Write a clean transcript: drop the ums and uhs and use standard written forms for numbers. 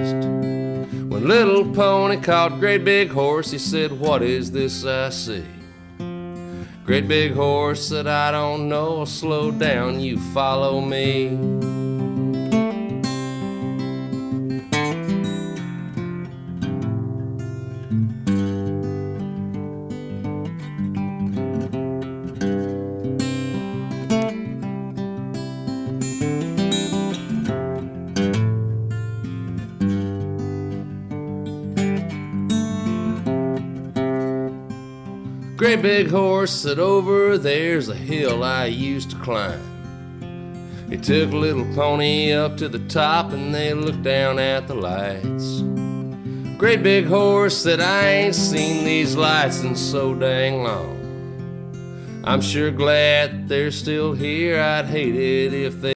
When little pony caught great big horse, he said, "What is this I see?" Great big horse said, "I don't know, slow down, you follow me." Great big horse said, "Over there's a hill I used to climb." He took little pony up to the top and they looked down at the lights. Great big horse said, "I ain't seen these lights in so dang long. I'm sure glad they're still here. I'd hate it if they